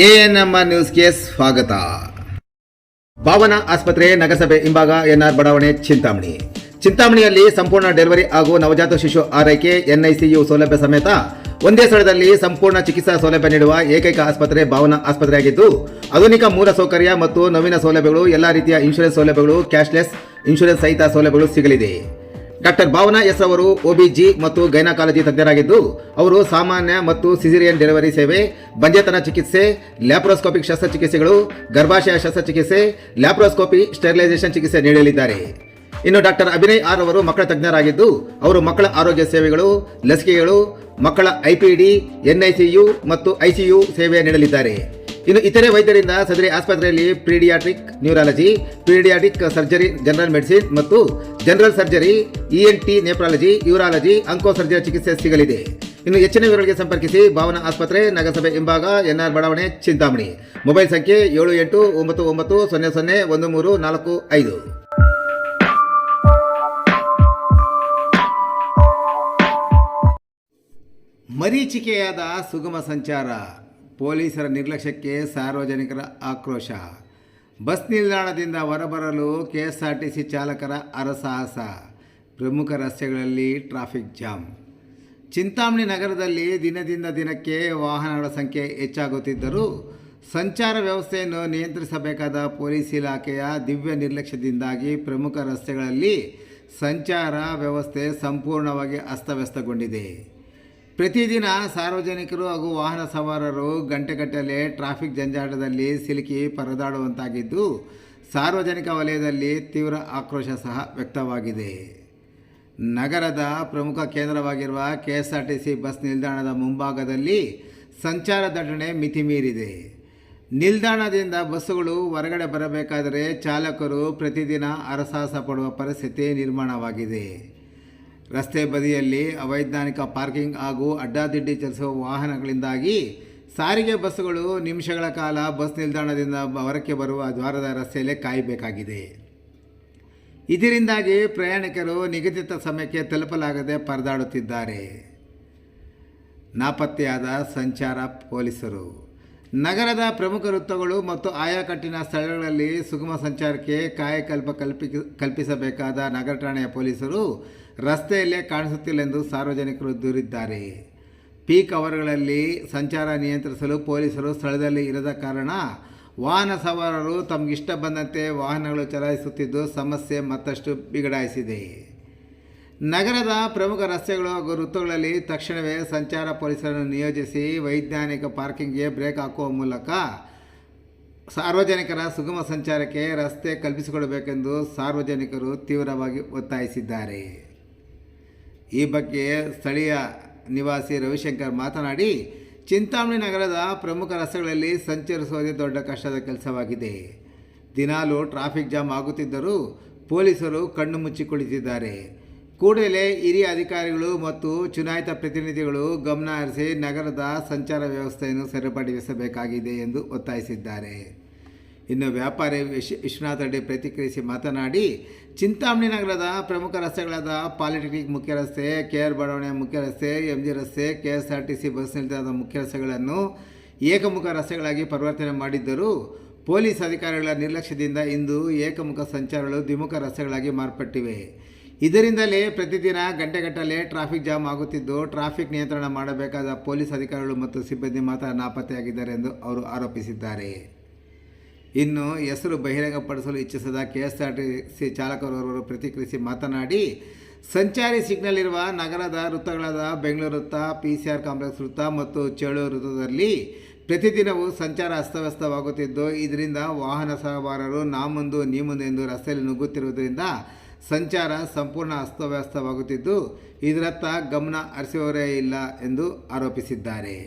ANMR ನ್ಯೂಸ್ಗೆ ಸ್ವಾಗತ. ಭಾವನಾ ಆಸ್ಪತ್ರೆ ನಗರಸಭೆ ಹಿಂಭಾಗ ಎನ್ಆರ್ ಬಡಾವಣೆ ಚಿಂತಾಮಣಿಯಲ್ಲಿ ಸಂಪೂರ್ಣ ಡೆಲಿವರಿ ಹಾಗೂ ನವಜಾತ ಶಿಶು ಆರೈಕೆ ಎನ್ಐಸಿಯು ಸೌಲಭ್ಯ ಸಮೇತ ಒಂದೇ ಸ್ಥಳದಲ್ಲಿ ಸಂಪೂರ್ಣ ಚಿಕಿತ್ಸಾ ಸೌಲಭ್ಯ ನೀಡುವ ಏಕೈಕ ಆಸ್ಪತ್ರೆ ಭಾವನಾ ಆಸ್ಪತ್ರೆಯಾಗಿದ್ದು, ಆಧುನಿಕ ಮೂಲ ಸೌಕರ್ಯ ಮತ್ತು ನವೀನ ಸೌಲಭ್ಯಗಳು, ಎಲ್ಲ ರೀತಿಯ ಇನ್ಶೂರೆನ್ಸ್ ಸೌಲಭ್ಯಗಳು, ಕ್ಯಾಶ್ಲೆಸ್ ಇನ್ಶೂರೆನ್ಸ್ ಸಹಿತ ಸೌಲಭ್ಯಗಳು ಸಿಗಲಿದೆ. ಡಾಕ್ಟರ್ ಭಾವನಾ ಎಸ್ ಅವರು ಒಬಿಜಿ ಮತ್ತು ಗೈನಕಾಲಜಿ ತಜ್ಞರಾಗಿದ್ದು, ಅವರು ಸಾಮಾನ್ಯ ಮತ್ತು ಸಿಸೇರಿಯನ್ ಡೆಲಿವರಿ ಸೇವೆ, ಬಂಜೆತನ ಚಿಕಿತ್ಸೆ, ಲ್ಯಾಪ್ರೋಸ್ಕೋಪಿಕ್ ಶಸ್ತ್ರಚಿಕಿತ್ಸೆಗಳು, ಗರ್ಭಾಶಯ ಶಸ್ತ್ರಚಿಕಿತ್ಸೆ, ಲ್ಯಾಪ್ರೋಸ್ಕೋಪಿ, ಸ್ಟೆರಿಲೈಸೇಷನ್ ಚಿಕಿತ್ಸೆ ನೀಡಲಿದ್ದಾರೆ. ಇನ್ನು ಡಾಕ್ಟರ್ ಅಭಿನಯ್ ಆರ್ ಅವರು ಮಕ್ಕಳ ತಜ್ಞರಾಗಿದ್ದು, ಅವರು ಮಕ್ಕಳ ಆರೋಗ್ಯ ಸೇವೆಗಳು, ಲಸಿಕೆಗಳು, ಮಕ್ಕಳ ಐಪಿಡಿ, ಎನ್ಐಸಿಯು ಮತ್ತು ಐಸಿಯು ಸೇವೆ ನೀಡಲಿದ್ದಾರೆ. ಇನ್ನು ಇತರೆ ವೈದ್ಯರಿಂದ ಸದರಿ ಆಸ್ಪತ್ರೆಯಲ್ಲಿ pediatric neurology, pediatric surgery, general medicine ಮತ್ತು general surgery, ENT, nephrology, urology, onco surgery ಚಿಕಿತ್ಸೆ ಸಿಗಲಿದೆ. ಇನ್ನು ಹೆಚ್ಚಿನ ವಿವರಗಳಿಗೆ ಸಂಪರ್ಕಿಸಿ ಭಾವನಾ ಆಸ್ಪತ್ರೆ, ನಗರಸಭೆ ಹಿಂಭಾಗ, ಎನ್ಆರ್ ಬಡಾವಣೆ, ಚಿಂತಾಮಣಿ. ಮೊಬೈಲ್ ಸಂಖ್ಯೆ 7899001345. ಮರೀಚಿಕೆಯಾದ ಸುಗಮ ಸಂಚಾರ, ಪೊಲೀಸರ ನಿರ್ಲಕ್ಷ್ಯಕ್ಕೆ ಸಾರ್ವಜನಿಕರ ಆಕ್ರೋಶ. ಬಸ್ ನಿಲ್ದಾಣದಿಂದ ಹೊರಬರಲು ಕೆಎಸ್ಆರ್ಟಿಸಿ ಚಾಲಕರ ಹರಸಾಹಸ. ಪ್ರಮುಖ ರಸ್ತೆಗಳಲ್ಲಿ ಟ್ರಾಫಿಕ್ ಜಾಮ್. ಚಿಂತಾಮಣಿ ನಗರದಲ್ಲಿ ದಿನದಿಂದ ದಿನಕ್ಕೆ ವಾಹನಗಳ ಸಂಖ್ಯೆ ಹೆಚ್ಚಾಗುತ್ತಿದ್ದರೂ ಸಂಚಾರ ವ್ಯವಸ್ಥೆಯನ್ನು ನಿಯಂತ್ರಿಸಬೇಕಾದ ಪೊಲೀಸ್ ಇಲಾಖೆಯ ದಿವ್ಯ ನಿರ್ಲಕ್ಷ್ಯದಿಂದಾಗಿ ಪ್ರಮುಖ ರಸ್ತೆಗಳಲ್ಲಿ ಸಂಚಾರ ವ್ಯವಸ್ಥೆ ಸಂಪೂರ್ಣವಾಗಿ ಅಸ್ತವ್ಯಸ್ತಗೊಂಡಿದೆ. ಪ್ರತಿದಿನ ಸಾರ್ವಜನಿಕರು ಹಾಗೂ ವಾಹನ ಸವಾರರು ಗಂಟೆಗಟ್ಟಲೆ ಟ್ರಾಫಿಕ್ ಜಂಜಾಟದಲ್ಲಿ ಸಿಲುಕಿ ಪರದಾಡುವಂತಾಗಿದ್ದು, ಸಾರ್ವಜನಿಕ ವಲಯದಲ್ಲಿ ತೀವ್ರ ಆಕ್ರೋಶ ಸಹ ವ್ಯಕ್ತವಾಗಿದೆ. ನಗರದ ಪ್ರಮುಖ ಕೇಂದ್ರವಾಗಿರುವ ಕೆಎಸ್ಆರ್ಟಿಸಿ ಬಸ್ ನಿಲ್ದಾಣದ ಮುಂಭಾಗದಲ್ಲಿ ಸಂಚಾರ ದಟ್ಟಣೆ ಮಿತಿ ಮೀರಿದೆ. ನಿಲ್ದಾಣದಿಂದ ಬಸ್ಸುಗಳು ಹೊರಗಡೆ ಬರಬೇಕಾದರೆ ಚಾಲಕರು ಪ್ರತಿದಿನ ಹರಸಾಹಸ ಪಡುವ ಪರಿಸ್ಥಿತಿ ನಿರ್ಮಾಣವಾಗಿದೆ. ರಸ್ತೆ ಬದಿಯಲ್ಲಿ ಅವೈಜ್ಞಾನಿಕ ಪಾರ್ಕಿಂಗ್ ಹಾಗೂ ಅಡ್ಡಾದಿಡ್ಡಿ ಚಲಿಸುವ ವಾಹನಗಳಿಂದಾಗಿ ಸಾರಿಗೆ ಬಸ್ಸುಗಳು ನಿಮಿಷಗಳ ಕಾಲ ಬಸ್ ನಿಲ್ದಾಣದಿಂದ ಹೊರಕ್ಕೆ ಬರುವ ದ್ವಾರದ ರಸ್ತೆಯಲ್ಲೇ ಕಾಯಬೇಕಾಗಿದೆ. ಇದರಿಂದಾಗಿ ಪ್ರಯಾಣಿಕರು ನಿಗದಿತ ಸಮಯಕ್ಕೆ ತಲುಪಲಾಗದೆ ಪರದಾಡುತ್ತಿದ್ದಾರೆ. ನಾಪತ್ತೆಯಾದ ಸಂಚಾರ ಪೊಲೀಸರು. ನಗರದ ಪ್ರಮುಖ ವೃತ್ತಗಳು ಮತ್ತು ಆಯಾಕಟ್ಟಿನ ಸ್ಥಳಗಳಲ್ಲಿ ಸುಗಮ ಸಂಚಾರಕ್ಕೆ ಕಾಯಕಲ್ಪ ಕಲ್ಪಿಸಬೇಕಾದ ನಗರ ಠಾಣೆಯ ಪೊಲೀಸರು ರಸ್ತೆಯಲ್ಲೇ ಕಾಣಿಸುತ್ತಿಲ್ಲ ಎಂದು ಸಾರ್ವಜನಿಕರು ದೂರಿದ್ದಾರೆ. ಪೀಕ್ ಅವರ್ಗಳಲ್ಲಿ ಸಂಚಾರ ನಿಯಂತ್ರಿಸಲು ಪೊಲೀಸರು ಸ್ಥಳದಲ್ಲಿ ಇರದ ಕಾರಣ ವಾಹನ ಸವಾರರು ತಮಗಿಷ್ಟ ಬಂದಂತೆ ವಾಹನಗಳು ಚಲಾಯಿಸುತ್ತಿದ್ದು ಸಮಸ್ಯೆ ಮತ್ತಷ್ಟು ಬಿಗಡಾಯಿಸಿದೆ. ನಗರದ ಪ್ರಮುಖ ರಸ್ತೆಗಳು ಹಾಗೂ ವೃತ್ತಗಳಲ್ಲಿ ತಕ್ಷಣವೇ ಸಂಚಾರ ಪೊಲೀಸರನ್ನು ನಿಯೋಜಿಸಿ ವೈಜ್ಞಾನಿಕ ಪಾರ್ಕಿಂಗ್ಗೆ ಬ್ರೇಕ್ ಹಾಕುವ ಮೂಲಕ ಸಾರ್ವಜನಿಕರ ಸುಗಮ ಸಂಚಾರಕ್ಕೆ ರಸ್ತೆ ಕಲ್ಪಿಸಿಕೊಡಬೇಕೆಂದು ಸಾರ್ವಜನಿಕರು ತೀವ್ರವಾಗಿ ಒತ್ತಾಯಿಸಿದ್ದಾರೆ. ಈ ಬಗ್ಗೆ ಸ್ಥಳೀಯ ನಿವಾಸಿ ರವಿಶಂಕರ್ ಮಾತನಾಡಿ, ಚಿಂತಾಮಣಿ ನಗರದ ಪ್ರಮುಖ ರಸ್ತೆಗಳಲ್ಲಿ ಸಂಚರಿಸುವುದೇ ದೊಡ್ಡ ಕಷ್ಟದ ಕೆಲಸವಾಗಿದೆ. ದಿನಾಲೂ ಟ್ರಾಫಿಕ್ ಜಾಮ್ ಆಗುತ್ತಿದ್ದರೂ ಪೊಲೀಸರು ಕಣ್ಣು ಮುಚ್ಚಿ ಕುಳಿತಿದ್ದಾರೆ. ಕೂಡಲೇ ಹಿರಿಯ ಅಧಿಕಾರಿಗಳು ಮತ್ತು ಚುನಾಯಿತ ಪ್ರತಿನಿಧಿಗಳು ಗಮನ ಹರಿಸಿ ನಗರದ ಸಂಚಾರ ವ್ಯವಸ್ಥೆಯನ್ನು ಸರಿಪಡಿಸಬೇಕಾಗಿದೆ ಎಂದು ಒತ್ತಾಯಿಸಿದ್ದಾರೆ. ಇನ್ನು ವ್ಯಾಪಾರಿ ವಿಶ್ವನಾಥ್ ರೆಡ್ಡಿ ಪ್ರತಿಕ್ರಿಯಿಸಿ ಮಾತನಾಡಿ, ಚಿಂತಾಮಣಿ ನಗರದ ಪ್ರಮುಖ ರಸ್ತೆಗಳಾದ ಪಾಲಿಟೆಕ್ನಿಕ್ ಮುಖ್ಯ ರಸ್ತೆ, ಕೆಆರ್ ಬಡಾವಣೆ ಮುಖ್ಯ ರಸ್ತೆ, ಎಂಜಿ ರಸ್ತೆ, ಕೆಎಸ್ಆರ್ಟಿಸಿ ಬಸ್ ನಿಲ್ದಾಣದ ಮುಖ್ಯ ರಸ್ತೆಗಳನ್ನು ಏಕಮುಖ ರಸ್ತೆಗಳಾಗಿ ಪರಿವರ್ತನೆ ಮಾಡಿದ್ದರೂ ಪೊಲೀಸ್ ಅಧಿಕಾರಿಗಳ ನಿರ್ಲಕ್ಷ್ಯದಿಂದ ಇಂದು ಏಕಮುಖ ಸಂಚಾರಗಳು ದ್ವಿಮುಖ ರಸ್ತೆಗಳಾಗಿ ಮಾರ್ಪಟ್ಟಿವೆ. ಇದರಿಂದಲೇ ಪ್ರತಿದಿನ ಗಂಟೆಗಟ್ಟಲೆ ಟ್ರಾಫಿಕ್ ಜಾಮ್ ಆಗುತ್ತಿದ್ದು, ಟ್ರಾಫಿಕ್ ನಿಯಂತ್ರಣ ಮಾಡಬೇಕಾದ ಪೊಲೀಸ್ ಅಧಿಕಾರಿಗಳು ಮತ್ತು ಸಿಬ್ಬಂದಿ ಮಾತ್ರ ನಾಪತ್ತೆಯಾಗಿದ್ದಾರೆ ಎಂದು ಅವರು ಆರೋಪಿಸಿದ್ದಾರೆ. ಇನ್ನು ಹೆಸರು ಬಹಿರಂಗಪಡಿಸಲು ಇಚ್ಛಿಸದ ಕೆಎಸ್ಆರ್ಟಿಸಿ ಚಾಲಕರವರು ಪ್ರತಿಕ್ರಿಯಿಸಿ ಮಾತನಾಡಿ, ಸಂಚಾರಿ ಸಿಗ್ನಲ್ ಇರುವ ನಗರದ ವೃತ್ತಗಳಾದ ಬೆಂಗಳೂರು ವೃತ್ತ, ಪಿಸಿಆರ್ ಕಾಂಪ್ಲೆಕ್ಸ್ ವೃತ್ತ ಮತ್ತು ಚೇಳೂರು ವೃತ್ತದಲ್ಲಿ ಪ್ರತಿದಿನವೂ ಸಂಚಾರ ಅಸ್ತವ್ಯಸ್ತವಾಗುತ್ತಿದ್ದು, ಇದರಿಂದ ವಾಹನ ಸವಾರರು ನಾ ಮುಂದು ನೀ ಮುಂದೆ ಎಂದು ರಸ್ತೆಯಲ್ಲಿ ನುಗ್ಗುತ್ತಿರುವುದರಿಂದ ಸಂಚಾರ ಸಂಪೂರ್ಣ ಅಸ್ತವ್ಯಸ್ತವಾಗುತ್ತಿದ್ದು, ಇದರತ್ತ ಗಮನ ಹರಿಸುವವರೇ ಇಲ್ಲ ಎಂದು ಆರೋಪಿಸಿದ್ದಾರೆ.